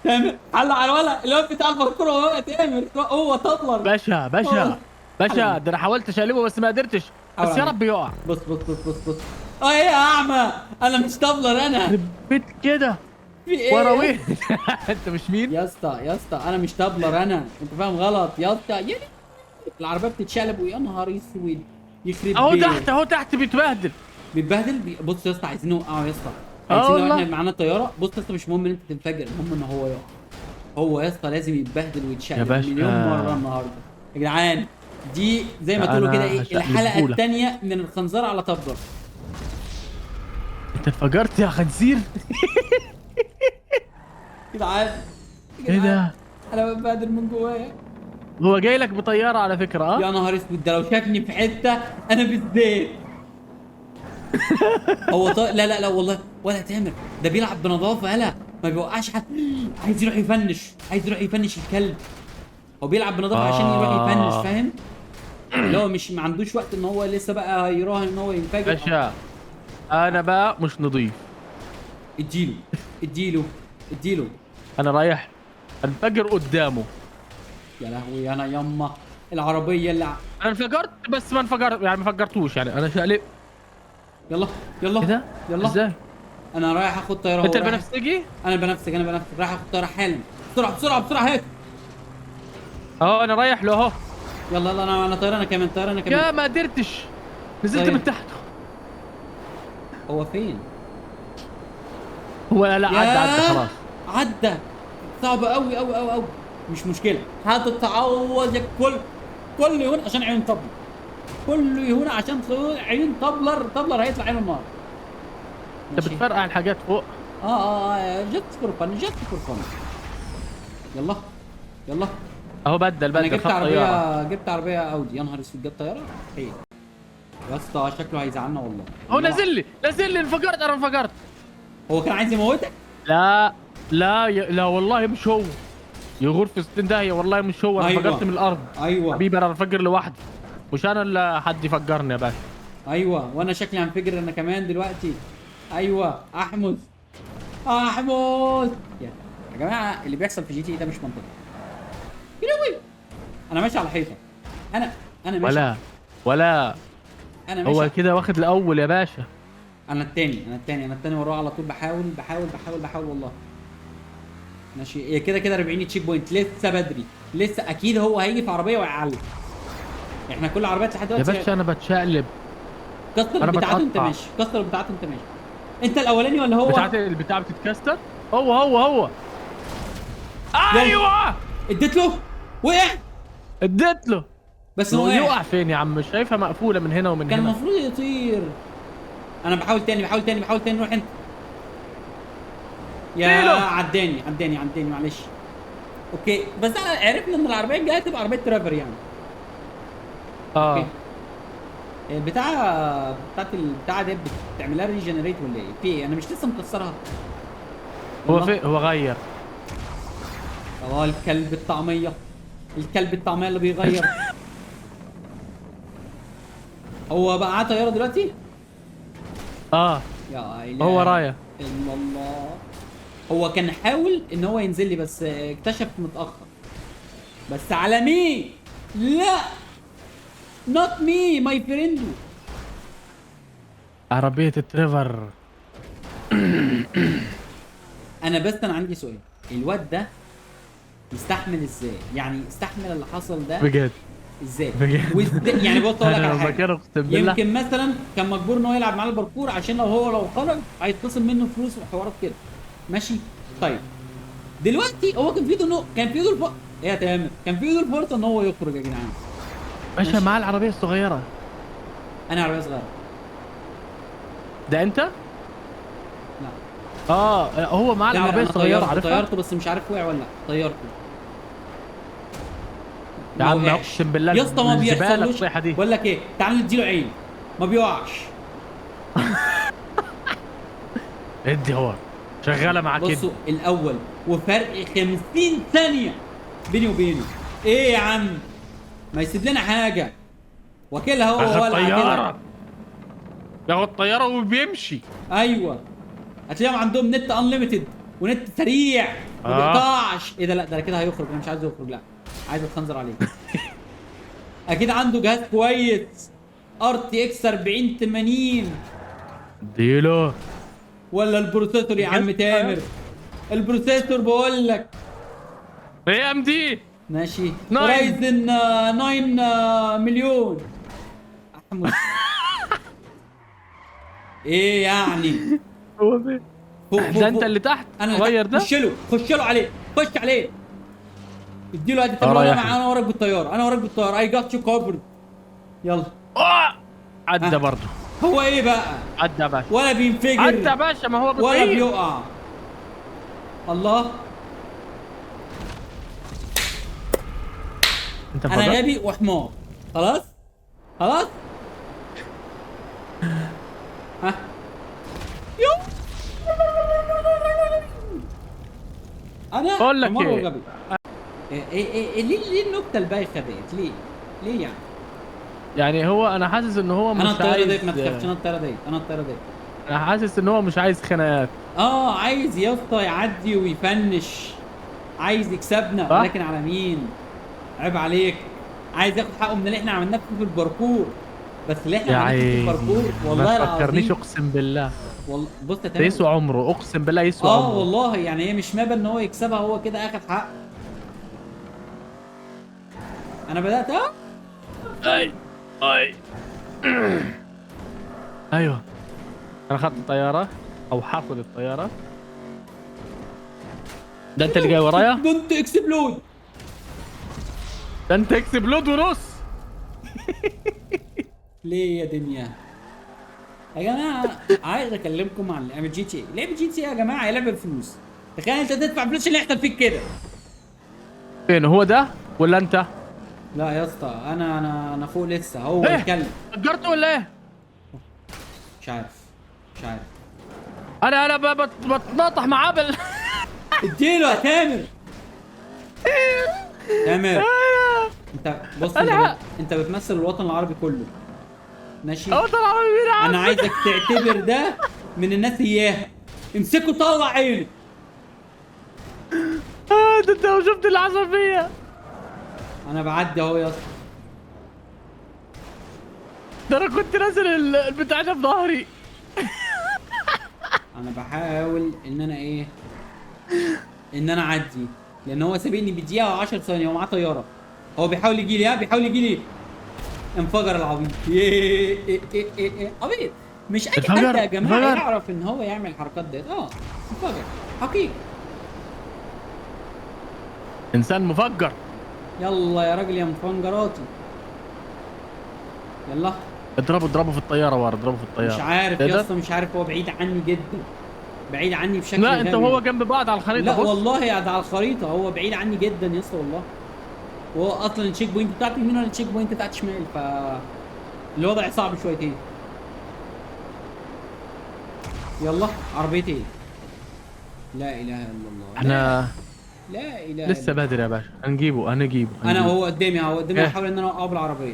تامر علق على الولد اللي هو بتاع الباركور هو يا تامر، هو تطلر. باشا هو باشا، ده انا حاولت اشقلبه بس ما قدرتش. حاول بس يا عليك. رب يقع. بص بص بص بص بص. اه ايه يا اعمى، انا مش تطلر انا. يخرب بيت كده. في ايه يا وراويه. اسطى؟ انت مش مين؟ يا اسطى يا اسطى انا مش تابلر انا، انت فاهم غلط يا اسطى. العربيه بتتشقلب ويا نهار اسود. يخرب اهو بيه. تحت اهو تحت بيتبهدل. بيتبهدل بص يا اسطى عايزين نوقعه يا اسطى. اه عايزين لو احنا والله. معانا طياره، بص يا اسطى مش مهم ان انت تنفجر، المهم ان هو يقع. هو يا اسطى لازم يتبهدل يا ويتشقلب مليون مره باشا النهارده. يا جدعان دي زي ما تقولوا كده انا ايه الحلقه هشقلبهولك. الثانيه من الخنزره على تبر. انت انفجرت يا خنزير. يا جدعان يا ايه جدعان ده؟ انا بتبهدل من جوايا. هو جاي لك بطياره على فكره، اه. يا نهار اسود، ده لو شافني في حته انا بالذات. هو لا لا لا والله ولا تامر، ده بيلعب بنظافه، هلا ما بيوقعش حد. عايز يروح يفنش، عايز يروح يفنش الكلب. هو بيلعب بنظافه عشان يروح يفنش، اه فاهم؟ اللي هو مش ما عندوش وقت ان هو لسه بقى يراهن ان هو ينفجر باشا، انا بقى مش نظيف. اديله اديله اديله. انا رايح انفجر قدامه. يا لهوي انا يما العربيه انا انفجرت بس ما انفجرت، يعني ما فجرتوش، يعني انا شقلب. يلا يلا ايه ده؟ يلا. ازاي؟ انا رايح اخد طياره، انت هو رايح. البنفسجي؟ انا بنفسك انا بنفسك رايح اخد طياره حالا. بسرعه بسرعه بسرعه هيك. اه انا رايح له اهو. يلا يلا انا طياره انا كمان، طياره انا كمان. يا ما قدرتش. نزلت طيب من تحته. هو فين؟ هو لا، عدى ياه خلاص. عدى. صعب قوي قوي قوي قوي. مش مشكله، هتتعوض يا كل يهون عشان عيون طبلر. كله يهون عشان عيون طبلر هيطلع عينه النار. انت ماشي. بتفرقع الحاجات فوق. جت فور فن جت فور فن. يلا يلا. اهو انا بدل جبت خد طياره. جبت عربيه اودي. يا نهار اسود جت طياره. ايه يا اسطى شكله هيزعلنا والله هو والله. نزل لي انفجرت، انا انفجرت. هو كان عايز يموتك. لا لا والله مش هو. يغور في 60 داهيه، والله مش هو، انا انفجرت ايوه من الارض. ايوه حبيبي انا انفجر لوحدي. مش انا اللي حد يفجرني يا باشا. ايوه. وانا شكلي هنفجر انا كمان دلوقتي. ايوه احمد احمد. يا جماعه اللي بيحصل في جي تي اي ده مش منطقي. يا لهوي انا ماشي على حيطه. انا انا ماشي. ولا انا ماشي. هو كده واخد الاول يا باشا. انا التاني وراه على طول، بحاول والله. ماشي هي كده كده 40 تشيك بوينت، لسه بدري. لسه اكيد هو هيجي في عربيه ويعلق. احنا كل عربيات لحد يا دلوقتي. باشا انا بتشقلب. كسر انا بتاعته انت بتقطع. ماشي، كسر بتاعته انت ماشي. انت الاولاني ولا هو؟ بتاعت البتاع بتتكسر. هو. يلا ايوه. اديت له. وقع. اديت له. بس ما يقع وقعش. فين يا عم؟ مش شايفها مقفوله من هنا ومن كان هنا. المفروض يطير. انا بحاول تاني روح انت. يا اديله. عداني معلش. اوكي بس انا عرفنا ان العربيه الجايه تبقى عربيه ترافر يعني. اوكي. اه البتاعه دي بتعملها ريجنريت ولا ايه؟ في ايه؟ انا مش لسه مكسرها. هو يلا. هو غير. الكلب الطعميه اللي بيغير. هو بقى معاه طياره دلوقتي. اه يا هو اله رايح. الا الله. هو كان حاول ان هو ينزل لي بس اكتشف متاخر. بس على مين؟ لا not me my friend. عربيه التريفر. انا عندي سؤال. الواد ده يستحمل ازاي؟ يعني استحمل اللي حصل ده بجد ازاي؟ بجد. يعني بص اقول لك انا على لو حاجه. مكانه اقسم بالله. يمكن مثلا كان مجبور ان هو يلعب معاه الباركور عشان لو خرج هيتخصم منه فلوس وحوارات كده. ماشي. طيب دلوقتي هو كان في ايده ايه يا تامر؟ كان في ايده الفرصه ان هو يخرج يا جدعان. باشا ماشي. معاه العربيه الصغيره. انا عربيه صغيره. ده انت؟ لا هو معاه تامر العربيه انا الصغيره، عارفها. طيرته بس مش عارف وقع ولا لا. طيرته. يا ما عم وقعش. اقسم بالله يا اسطى ما الزباله بيحصلوش. الطيحه دي. بقول لك ايه، تعال نديله عين. ما بيقعش. ادي هو شغاله مع كده. بصوا الاول وفرق 50 ثانيه بيني وبينه. ايه يا عم؟ ما يسيب لنا حاجه. وكيلها هو اخد ولع كده. طياره. ياخد طياره وبيمشي. ايوه. هتلاقيهم عندهم نت انليمتد ونت سريع ما اه بيقطعش. ينفعش. ايه ده؟ لا ده كده هيخرج، انا مش عايزه يخرج، لا عايز اتخنزر عليه. اكيد عنده جهاز كويس، ار تي اكس 4080. اديله. ولا البروسيسور يا عم تامر؟ البروسيسور بقول لك. ايه ام دي ماشي 9. رايزن 9 مليون. احمد. ايه يعني؟ هو فين؟ فوق ده فوق انت فوق. اللي تحت انا اللي صغير تحت. ده. خش له عليه، خش عليه. اديله ادي تامر، رايح له. انا وراك بالطياره، انا وراك بالطياره، اي جات يو كوبرد. يلا. عدى ها برضه. هو ايه بقى؟ عدى يا باشا. ولا عدى بينفجر يا باشا، ما هو ولا بيطير. بيقع. الله. انت انا فضلت. غبي وحمار. خلاص خلاص. ها يو. انا بقول لك حمار ايه، وغبي. ليه النكته البايخه ديت؟ ليه يعني؟ يعني هو انا حاسس ان هو انا مش الطياره عايز. ديت ما تخافش، انا الطياره ديت، انا الطياره ديت. انا حاسس ان هو مش عايز خناقات. عايز يا اسطى يعدي ويفنش، عايز يكسبنا، صح. ولكن على مين؟ عيب عليك. عايز ياخد حقه من اللي احنا عملناه في الباركور، بس اللي احنا يا عملناه في عيني، الباركور ما والله تفكرنيش العظيم. اقسم بالله. والله بص يا ده تامر. يسوى عمره، اقسم بالله يسوى عمره. والله يعني هي مش مابا ان هو يكسبها، هو كده اخد حق. انا بدات اي اي ايوه. انا اخذت الطياره او حاخذ الطياره. ده انت اللي جاي ورايا. دونت اكسبلود. ده انت اكسبلود ونص. ليه يا دنيا؟ يا جماعه عايز اكلمكم عن لعبه جي تي اي. لعبه جي تي اي يا جماعه هي لعبه بفلوس. تخيل انت تدفع فلوس اللي يحصل فيك كده. فين هو ده ولا انت؟ لا يا اسطى انا فوق لسه، هو ايه يتكلم. فجرته ولا ايه؟ مش عارف مش عارف. انا بتناطح معاه اديله يا تامر. تامر انت بص، انت بتمثل الوطن العربي كله. ماشي. هو طلع مين يا عم؟ انا عايزك تعتبر ده من الناس اياها. امسكه طلع عينه. ده انت لو شفت اللي حصل فيا. انا بعدي اهو يا اسطى. ده انا كنت نازل البتاع ده في ظهري. انا بحاول ان انا ايه، ان انا اعدي، لان هو سابقني بدقيقه و10 ثواني، هو معاه طياره. هو بيحاول يجي لي، بيحاول يجي لي. انفجر العبيط. عبيط. مش اي حد انفجر، يا جماعه انفجر. يعرف ان هو يعمل الحركات ديت. انفجر حقيقي. انسان مفجر. يلا يا راجل يا مفنجراتي. يلا. اضربه في الطياره ورا، اضربه في الطياره. مش عارف يا تقدر؟ اسطى، مش عارف، هو بعيد عني جدا، بعيد عني بشكل لا انت غبي. وهو جنب بعض على الخريطه. لا بص. والله يا ده على الخريطه هو بعيد عني جدا يا اسطى والله. وهو اصلا التشيك بوينت بتاعتي يمين ولا التشيك بوينت بتاعتي شمال، ف الوضع صعب شويتين. يلا عربيتي ايه؟ لا اله الا الله. احنا لا اله لسه الا بدري يا باشا. هنجيبه. انا هو قدامي اهو قدامي، إيه؟ هحاول ان انا اوقعه بالعربيه.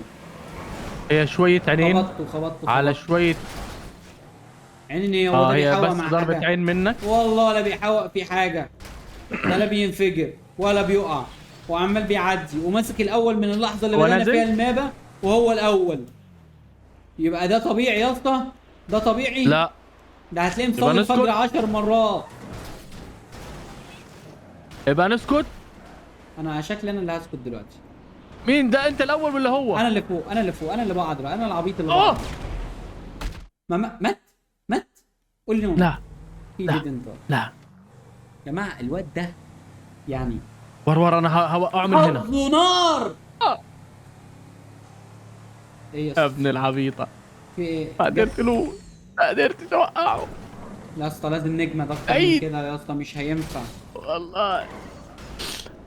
هي شويه عينين خبطته على شويه. عيني. هو ده هي بيحوق بس مع ضربة حاجه؟ عين منك. والله ولا بيحوق في حاجه، ولا بينفجر ولا بيقع، وعمال بيعدي وماسك الاول من اللحظه اللي هو بدأنا نازل؟ فيها المابا، وهو الاول. يبقى ده طبيعي يا اسطى؟ ده طبيعي؟ لا. ده هتلاقيه يبقى مصلي الفجر نسكت. 10 مرات. يبقى نسكت. انا شكلي انا اللي هسكت دلوقتي. مين ده، انت الاول ولا هو؟ انا اللي فوق، انا اللي بقع دلوقتي، انا العبيط اللي بقع. مات. قول لي لا he لا didn't. لا. يا جماعه الواد ده يعني ور انا هوقعه من هنا. حظه نار. ايه يا يا اسطى؟ ابن العبيطة. في ايه؟ ما قدرتلوش، ما قدرتش اوقعه. لا يا اسطى لازم نجمد اكتر من عيد. كده يا اسطى، مش هينفع.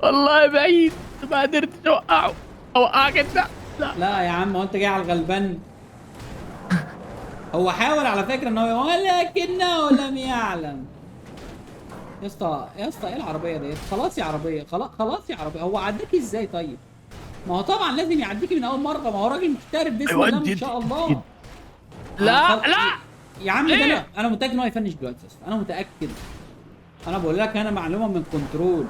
والله بعيد، ما قدرتش اوقعه. اوقعك انت. لا. لا يا عم، هو انت جاي على الغلبان؟ هو حاول على فكره ان هو، ولكنه لم يعلم. يا اسطى ايه العربيه ديت؟ خلاص يا عربيه، خلاص يا عربيه. هو عداكي ازاي طيب؟ ما هو طبعا لازم يعديكي من اول مره، ما هو راجل محترف بسم أيوة الله ما انت- شاء الله. لا لا. يا عم ده إيه؟ انا متاكد ان هو هيفنش دلوقتي يا اسطى، انا متاكد. انا بقول لك انا معلومه من كنترول.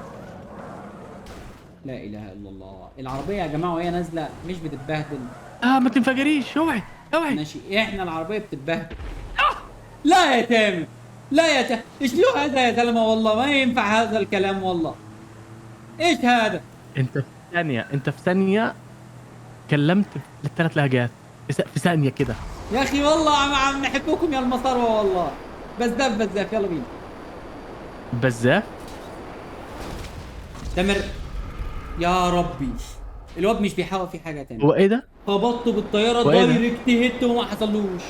لا اله الا الله. العربيه يا جماعه وهي نازله مش بتتبهدل. ما تنفجريش، اوعي اوعي. ماشي، احنا العربيه بتتبهدل. لا يا تامر، لا يا تامر، ايش له هذا يا زلمه؟ والله ما ينفع هذا الكلام والله. ايش هذا؟ انت في ثانيه كلمت الثلاث لهجات في ثانيه كده. يا اخي والله عم نحبكم يا المصاروه والله. بزاف بزاف، يلا بينا. بزاف. تامر، يا ربي الواد مش بيحاول في حاجه تانية. هو ايه ده؟ خبطته بالطياره هو ايه ده؟ دايركت هيت وما حصلوش.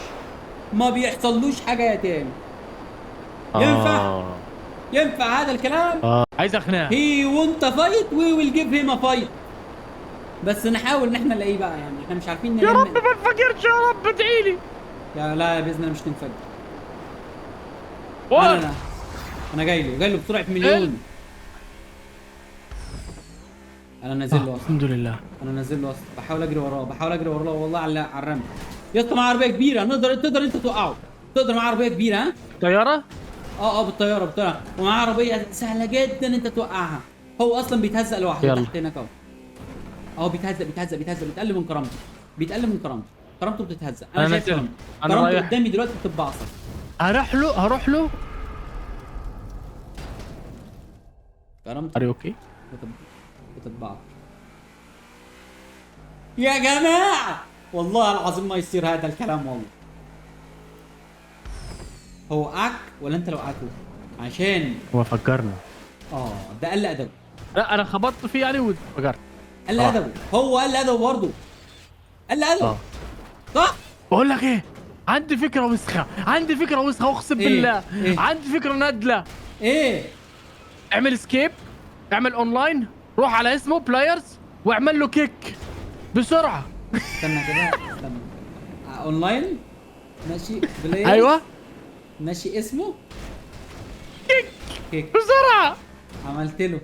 ما بيحصلوش حاجه يا تامر. ينفع؟ ينفع هذا الكلام؟ عايز اقنعه. هي وانت فايت وي ويل جيف هيم ا فايت. بس نحاول ان احنا نلاقيه بقى، يعني احنا مش عارفين يا نلم. رب ما انفجرش، يا رب ادعي لي. يا لا باذن الله مش تنفجر. وات؟ انا جاي له بسرعه مليون. انا نازل له اصلا. الحمد لله. انا نازل له اصلا، بحاول اجري وراه والله على الرمل. يا اسطى معاه عربيه كبيره، تقدر انت توقعه. تقدر معاه عربيه كبيره ها؟ طياره؟ بالطياره ومعاه عربيه سهله جدا انت توقعها. هو اصلا بيتهزق لوحده يلا. تحت هناك اهو بيتهزق بيتقل من كرامته. كرامته بتتهزق. انا شايف نازل. انا كرامته رايح قدامي دلوقتي بتتبعصر. هروح له. كرامته اري اوكي. بتتبعصر. يا جماعه والله العظيم ما يصير هذا الكلام والله. هو وقعك ولا انت اللي وقعته؟ عشان هو فجرنا. ده قل ادبه. لا انا خبطت فيه يعني وفجرت. قل ادبه، هو قل ادبه برضه. قل ادبه. صح؟ بقول لك ايه، عندي فكره وسخه اقسم بالله. عندي فكره نادله. ايه؟ اعمل سكيب، اعمل اونلاين، روح على اسمه بلايرز واعمل له كيك بسرعه. استنى كده، استنى. اونلاين ماشي بلاي. ايوه ماشي اسمه كيك. بسرعه. عملت له.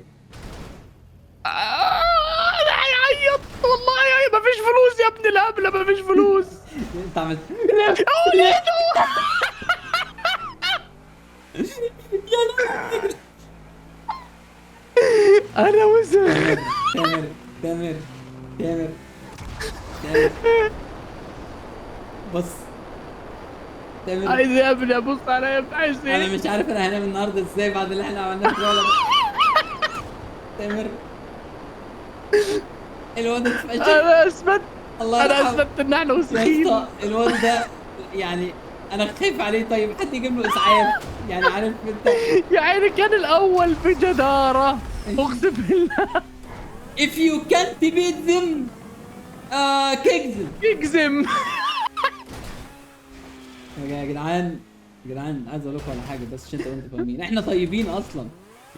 انا هيعيط والله. مفيش فلوس يا ابن الهبله، مفيش فلوس. انت عملت انا وسخ. تامر بص. تامر عايز يا ابني ابص عليا، عايز ايه؟ انا مش عارف انا هنام النهارده ازاي بعد اللي احنا عملناه في الولد. تامر الواد اتفشخ. انا اثبت الله يرحمه. انا اثبت ان احنا يا وسخين. اسطى الواد ده يعني انا خايف عليه. طيب حد يجيب له اسعاف يعني، عارف انت. يا عيني كان الاول بجداره اقسم بالله. if you can't beat them كيكزم. يجزم. يا جدعان عايز اقول لكم على حاجه بس عشان انتوا فاهمين احنا طيبين اصلا.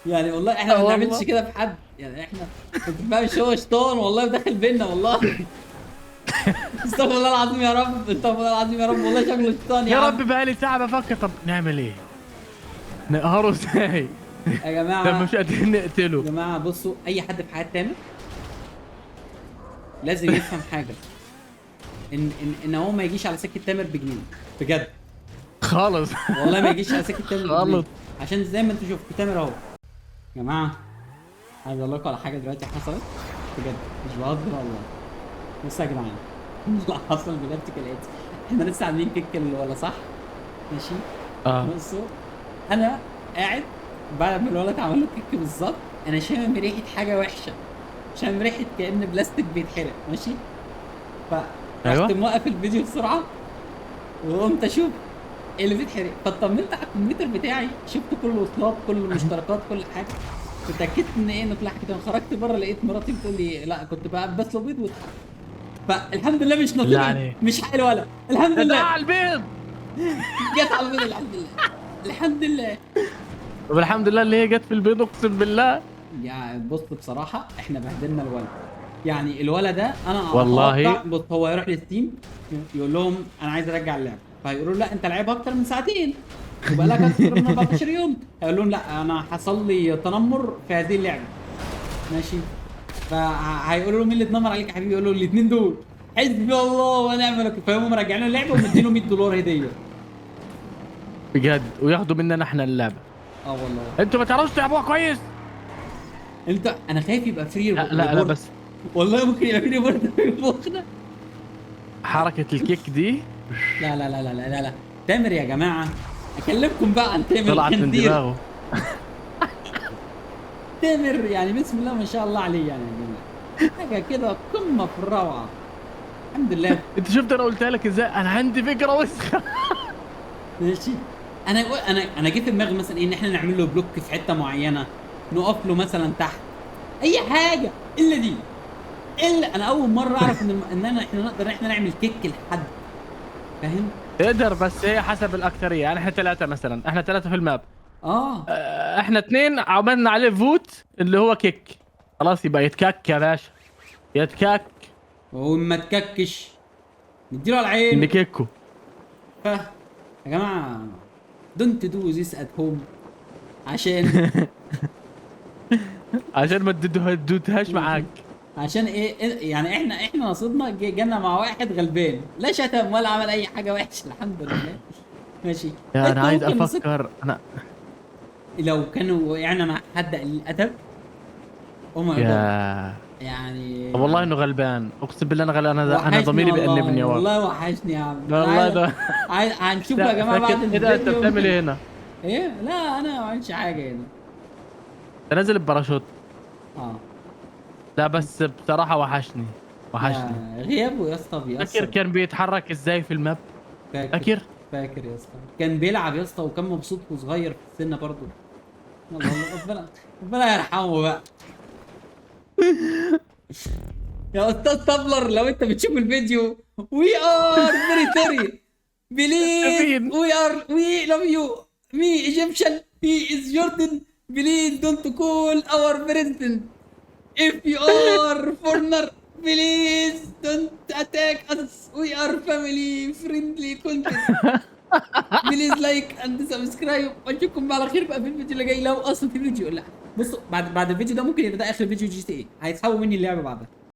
يعني والله احنا ما والله. بنعملش كده في حد. يعني احنا ما تفهمش، هو شيطان والله داخل بينا والله. استغفر الله العظيم يا رب، استغفر الله العظيم يا رب، والله شكله شيطان يا عم. رب بقالي ساعه بفكر، طب نعمل ايه؟ نقهره ازاي؟ يا جماعه لما مش قادرين يا نقتله. جماعه بصوا، اي حد في حياه تامر لازم يفهم حاجه. ان هو ما يجيش على سكه تامر بجنيه بجد. خالص. والله ما يجيش على سكه تامر بجنيه. خالص. عشان زي ما انتوا شفتوا تامر اهو. يا جماعه عايز اقول لكم على حاجه دلوقتي حصلت بجد، مش بهزر والله. بصوا يا جدعان اللي حصل بجد كالاتي. احنا لسه عاملين كيك ولا صح؟ ماشي. بصوا انا قاعد بعد ما الولد عمل له كيك بالظبط، انا شامم ريحه حاجه وحشه. شامم ريحه كأن بلاستيك بيتحرق. ماشي. فرحت موقف الفيديو بسرعه وقمت اشوف ايه اللي بيتحرق. فاطمنت على الكمبيوتر بتاعي، شفت كل الوصلات، كل المشتركات، كل حاجه. اتاكدت ان ايه، انه طلع كده. خرجت بره لقيت مراتي بتقول لي لا كنت بقى بس له بيض واتحرق. فالحمد لله مش نطيت، مش حق الولد. الحمد لله. على البيض. جت على البيض. الحمد لله. الحمد لله. طب الحمد لله اللي هي جت في البيض اقسم بالله. يعني بص بصراحه احنا بهدلنا الولد. يعني الولد ده انا والله. بص هو يروح للتيم يقول لهم انا عايز ارجع اللعبه، فهيقولوا له لا انت لعيب اكتر من ساعتين وبقى لك اكتر من 14 يوم. هيقول لهم لا انا حصل لي تنمر في هذه اللعبه. ماشي. فهيقولوا له مين اللي اتنمر عليك يا حبيبي؟ يقول له الاثنين دول. حسبي الله ونعم الوكيل. فهم مرجعين له اللعبه ومدينه $100 هديه بجد، وياخدوا مننا احنا اللعبه. والله. انتوا ما تعرفوش تلعبوها كويس. انت انا خايف يبقى فري لا ريبورت. بس والله ممكن يبقى فري ريبورت في مخنا. حركه الكيك دي لا لا لا لا لا لا لا. تامر يا جماعه، اكلمكم بقى عن تامر طلعت من الخنزير. دماغه. تامر يعني بسم الله ما شاء الله عليه يعني حاجه كده قمه في الروعه. الحمد لله. انت شفت انا قلت لك ازاي؟ انا عندي فكره وسخه. ماشي. انا جه في دماغي مثلا ايه، ان احنا نعمل له بلوك في حته معينه، نقف له مثلا تحت، اي حاجه الا دي. الا انا اول مره اعرف احنا نقدر احنا نعمل كيك لحد، فاهم؟ تقدر، بس هي حسب الاكثريه. يعني احنا ثلاثه مثلا، احنا ثلاثه في الماب. اه. احنا اثنين عملنا عليه فوت اللي هو كيك، خلاص يبقى يتكك يا باشا، يتكك. وما تككش نديله على عينه. نككه. ف يا جماعه دونت دو ذيس ات هوم، عشان عشان ما تدوتهاش معاك. عشان ايه يعني، احنا نصيبنا جانا مع واحد غلبان، لا شتم ولا عمل اي حاجه وحشه الحمد لله. ماشي. يا انا انت عايز ممكن نصيب افكر انا. لو كانوا وقعنا مع حد قليل الادب، او ماي جاد يا يعني. طب والله انه غلبان، اقسم بالله انا غلبان. انا وحشني ضميري بيأنبني والله، يا ولد. والله وحشني يا عم. انا والله عايز ده. هنشوفه يا جماعه ساكت بعد ايه ده؟ انت الفيديو. بتعمل ايه هنا؟ ايه؟ لا انا ما عملتش حاجه هنا. انت نازل بباراشوت. اه. لا بس بصراحه وحشني، وحشني. يا غيابه يا اسطى فاكر بيأثر. كان بيتحرك ازاي في الماب؟ فاكر. فاكر. فاكر يا اسطى، كان بيلعب يا اسطى وكان مبسوط وصغير في السن برضه. الله الله، ربنا يرحمه بقى. يا استاذ تبلر لو انت بتشوف الفيديو، وي ار فيري سوري، بليز مين؟ وي لاف يو مي ايجيبشن هي از جوردن، بليز دونت كول اور بريزيدنت if you are foreigner, please don't attack us, we are family friendly content, بليز لايك اند سبسكرايب. واشوفكم على خير بقى في الفيديو اللي جاي، لو اصلا في فيديو. لا بصوا، بعد الفيديو ده ممكن يبقى ده اخر فيديو GTA، هيسحبوا مني اللعبه بعدها.